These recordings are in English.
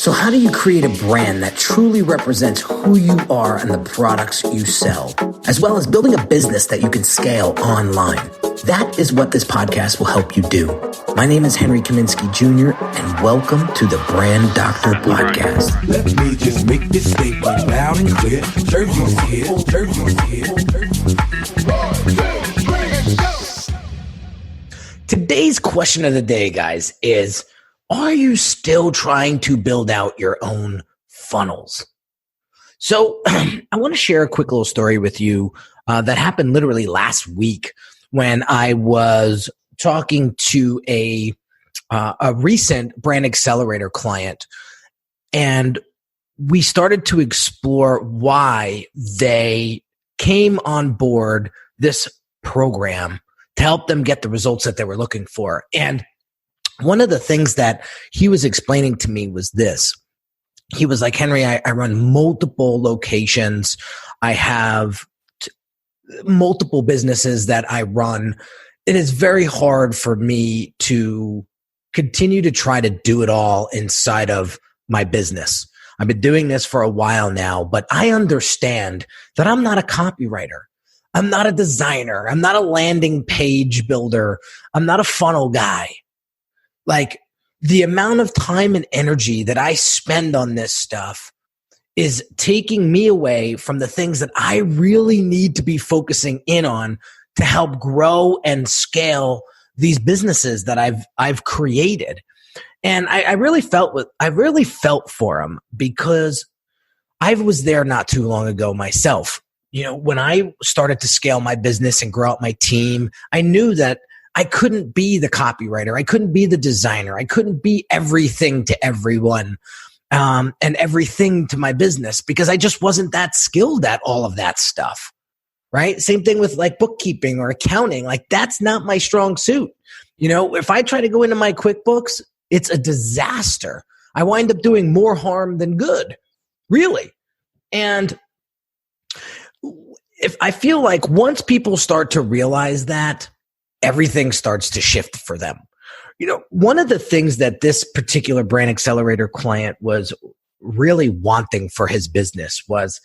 So how do you create a brand that truly represents who you are and the products you sell, as well as building a business that you can scale online? That is what this podcast will help you do. My name is Henry Kaminski Jr., and welcome to the Brand Doctor Podcast. Let me just make this statement loud and clear. Jersey's here, Jersey's here. Today's question of the day, guys, is are you still trying to build out your own funnels? So I want to share a quick little story with you that happened literally last week when I was talking to a recent Brand Accelerator client, and we started to explore why they came on board this program to help them get the results that they were looking for. And one of the things that he was explaining to me was this. He was like, Henry, I run multiple locations. I have multiple businesses that I run. It is very hard for me to continue to try to do it all inside of my business. I've been doing this for a while now, but I understand that I'm not a copywriter. I'm not a designer. I'm not a landing page builder. I'm not a funnel guy. Like, the amount of time and energy that I spend on this stuff is taking me away from the things that I really need to be focusing in on to help grow and scale these businesses that I've created. And I really felt for him, because I was there not too long ago myself. You know, when I started to scale my business and grow out my team, I knew that I couldn't be the copywriter. I couldn't be the designer. I couldn't be everything to everyone and everything to my business, because I just wasn't that skilled at all of that stuff, right? Same thing with like bookkeeping or accounting. Like, that's not my strong suit. You know, if I try to go into my QuickBooks, it's a disaster. I wind up doing more harm than good, really. And if I feel like once people start to realize that, everything starts to shift for them. You know, one of the things that this particular Brand Accelerator client was really wanting for his business was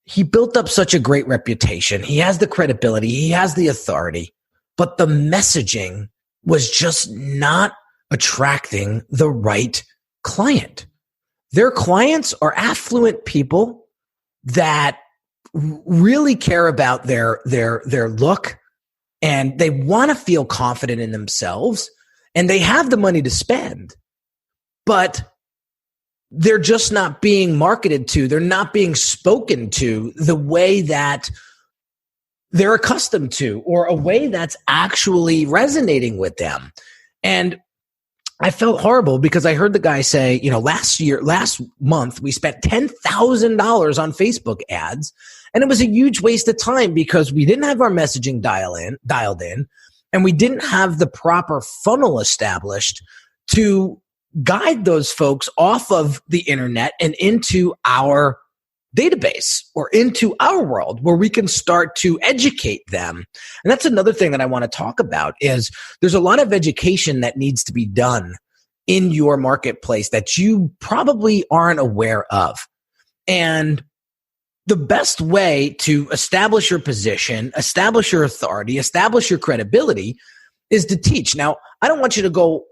he built up such a great reputation. He has the credibility. He has the authority, but the messaging was just not attracting the right client. Their clients are affluent people that really care about their look, and they want to feel confident in themselves, and they have the money to spend, but they're just not being marketed to. They're not being spoken to the way that they're accustomed to, or a way that's actually resonating with them. And I felt horrible because I heard the guy say, you know, last month, we spent $10,000 on Facebook ads. And it was a huge waste of time because we didn't have our messaging dialed in, and we didn't have the proper funnel established to guide those folks off of the internet and into our database or into our world where we can start to educate them. And that's another thing that I want to talk about is there's a lot of education that needs to be done in your marketplace that you probably aren't aware of. And the best way to establish your position, establish your authority, establish your credibility is to teach. Now, I don't want you to go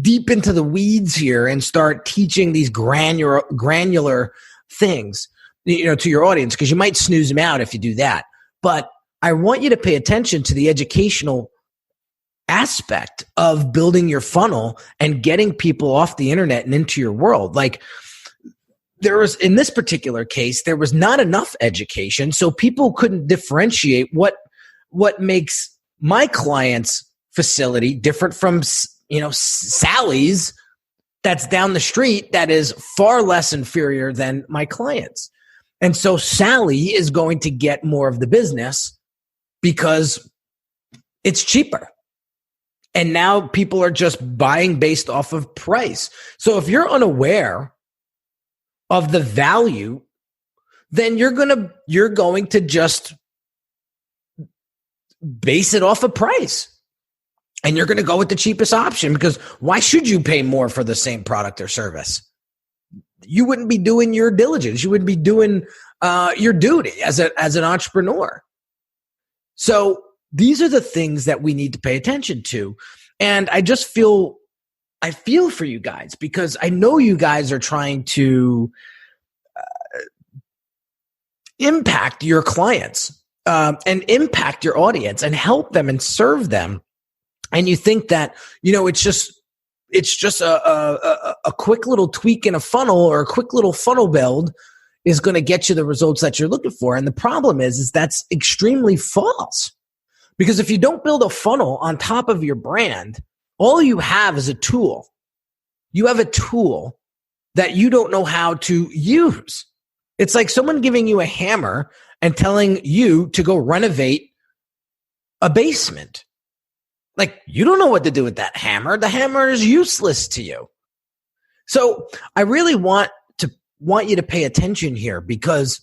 deep into the weeds here and start teaching these granular things, you know, to your audience, because you might snooze them out if you do that. But I want you to pay attention to the educational aspect of building your funnel and getting people off the internet and into your world. Like, there was, in this particular case, there was not enough education, so people couldn't differentiate what makes my client's facility different from, you know, Sally's that's down the street that is far less inferior than my client's. And so Sally is going to get more of the business because it's cheaper. And now people are just buying based off of price. So if you're unaware of the value, then you're going to just base it off of price. And you're going to go with the cheapest option because why should you pay more for the same product or service? You wouldn't be doing your diligence. You wouldn't be doing your duty as an entrepreneur. So these are the things that we need to pay attention to. And I feel for you guys because I know you guys are trying to impact your clients and impact your audience and help them and serve them. And you think that, it's just a quick little tweak in a funnel or a quick little funnel build is going to get you the results that you're looking for. And the problem is that's extremely false. Because if you don't build a funnel on top of your brand, all you have is a tool. You have a tool that you don't know how to use. It's like someone giving you a hammer and telling you to go renovate a basement. Like, you don't know what to do with that hammer. The hammer is useless to you. So I really want you to pay attention here because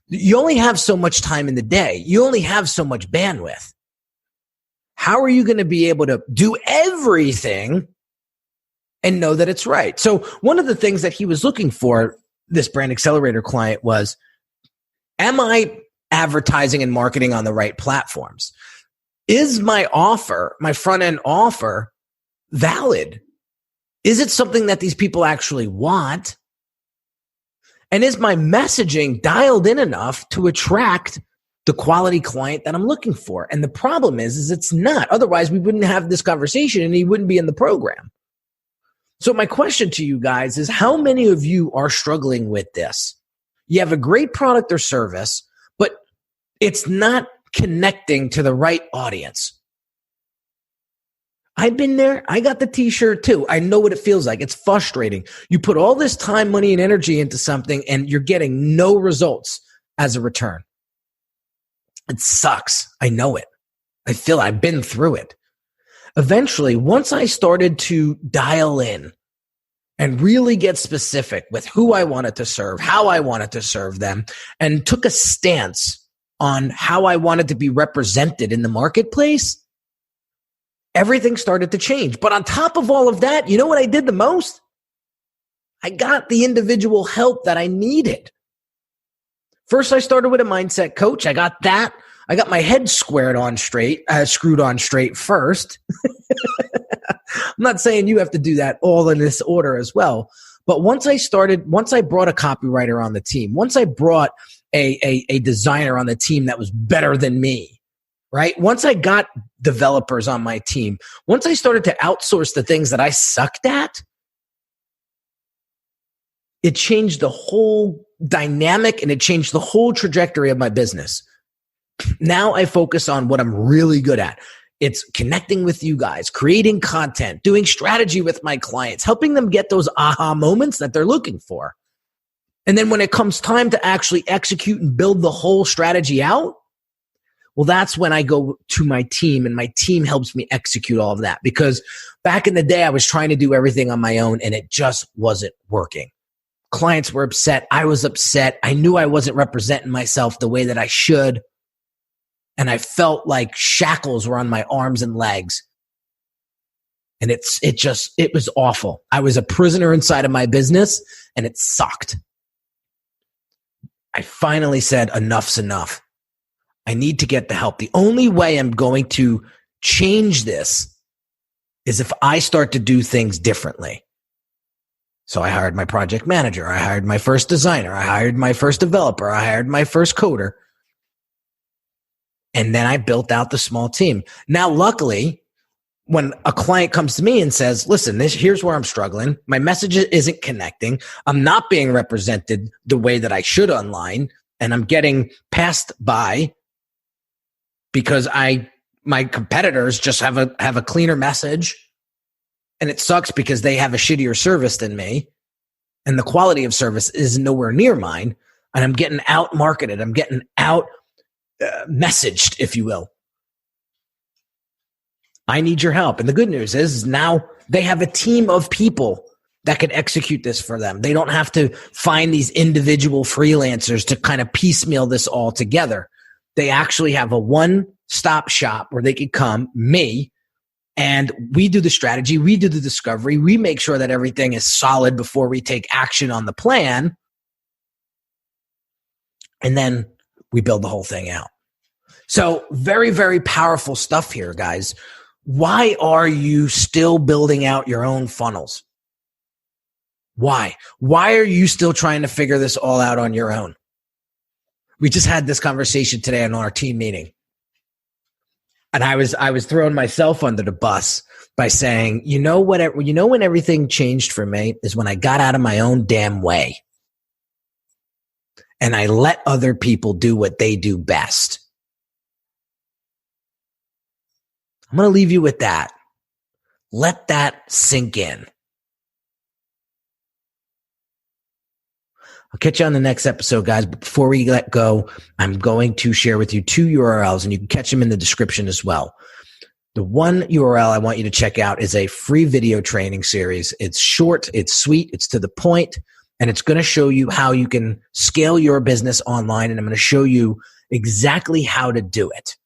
you only have so much time in the day. You only have so much bandwidth. How are you going to be able to do everything and know that it's right? So one of the things that he was looking for, this brand accelerator client, was, am I advertising and marketing on the right platforms? Is my offer, my front end offer, valid? Is it something that these people actually want? And is my messaging dialed in enough to attract the quality client that I'm looking for? And the problem is it's not. Otherwise, we wouldn't have this conversation and he wouldn't be in the program. So my question to you guys is, how many of you are struggling with this? You have a great product or service, but it's not connecting to the right audience. I've been there. I got the t-shirt too. I know what it feels like. It's frustrating. You put all this time, money, and energy into something and you're getting no results as a return. It sucks. I know it. I've been through it. Eventually, once I started to dial in and really get specific with who I wanted to serve, how I wanted to serve them, and took a stance on how I wanted to be represented in the marketplace, everything started to change. But on top of all of that, you know what I did the most? I got the individual help that I needed. First, I started with a mindset coach. I got that. I got my head screwed on straight first. I'm not saying you have to do that all in this order as well. But once I brought a copywriter on the team, once I brought a designer on the team that was better than me, right? Once I got developers on my team, once I started to outsource the things that I sucked at, it changed the whole dynamic and it changed the whole trajectory of my business. Now I focus on what I'm really good at. It's connecting with you guys, creating content, doing strategy with my clients, helping them get those aha moments that they're looking for. And then when it comes time to actually execute and build the whole strategy out, well, that's when I go to my team and my team helps me execute all of that. Because back in the day, I was trying to do everything on my own and it just wasn't working. Clients were upset. I was upset. I knew I wasn't representing myself the way that I should. And I felt like shackles were on my arms and legs. And it was awful. I was a prisoner inside of my business and it sucked. I finally said, enough's enough. I need to get the help. The only way I'm going to change this is if I start to do things differently. So I hired my project manager. I hired my first designer. I hired my first developer. I hired my first coder. And then I built out the small team. Now, luckily, when a client comes to me and says, listen, here's where I'm struggling. My message isn't connecting. I'm not being represented the way that I should online. And I'm getting passed by because my competitors just have a cleaner message. And it sucks because they have a shittier service than me. And the quality of service is nowhere near mine. And I'm getting out marketed. I'm getting out messaged, if you will. I need your help. And the good news is now they have a team of people that can execute this for them. They don't have to find these individual freelancers to kind of piecemeal this all together. They actually have a one-stop shop where they could come, me, And we do the strategy, we do the discovery, we make sure that everything is solid before we take action on the plan. And then we build the whole thing out. So very, very powerful stuff here, guys. Why are you still building out your own funnels? Why? Why are you still trying to figure this all out on your own? We just had this conversation today in our team meeting. And I was throwing myself under the bus by saying, when everything changed for me is when I got out of my own damn way. And I let other people do what they do best. I'm going to leave you with that. Let that sink in. I'll catch you on the next episode, guys. But before we let go, I'm going to share with you 2 URLs, and you can catch them in the description as well. The one URL I want you to check out is a free video training series. It's short, it's sweet, it's to the point, and it's going to show you how you can scale your business online, and I'm going to show you exactly how to do it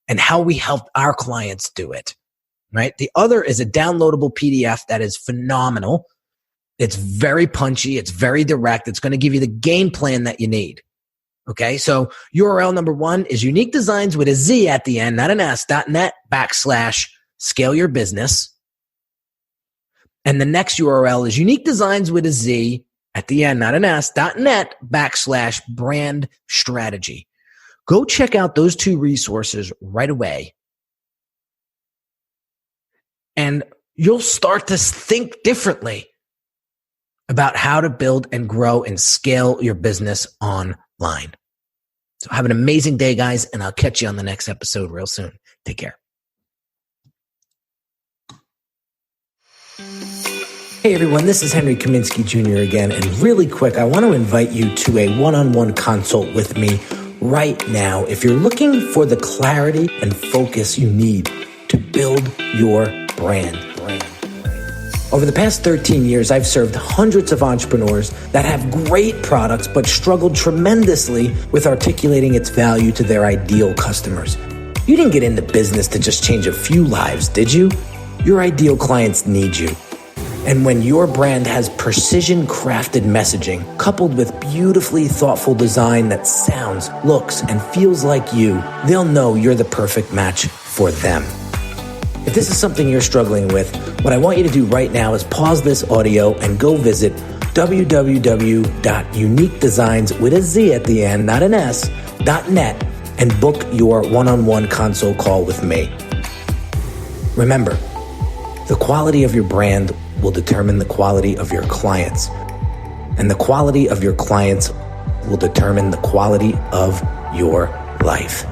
and how we help our clients do it, right? The other is a downloadable PDF that is phenomenal. It's very punchy. It's very direct. It's going to give you the game plan that you need. Okay. So URL number 1 is Unique Designs with a Z at the end, not an S.net/scale your business. And the next URL is Unique Designs with a Z at the end, not an S.net/brand strategy. Go check out those 2 resources right away. And you'll start to think differently about how to build and grow and scale your business online. So have an amazing day, guys, and I'll catch you on the next episode real soon. Take care. Hey, everyone, this is Henry Kaminski Jr. again, and really quick, I want to invite you to a one-on-one consult with me right now if you're looking for the clarity and focus you need to build your brand. Over the past 13 years, I've served hundreds of entrepreneurs that have great products but struggled tremendously with articulating its value to their ideal customers. You didn't get into business to just change a few lives, did you? Your ideal clients need you. And when your brand has precision-crafted messaging coupled with beautifully thoughtful design that sounds, looks, and feels like you, they'll know you're the perfect match for them. If this is something you're struggling with, what I want you to do right now is pause this audio and go visit www.uniquedesigns with a Z at the end, not an S.net, and book your one-on-one consult call with me. Remember, the quality of your brand will determine the quality of your clients, and the quality of your clients will determine the quality of your life.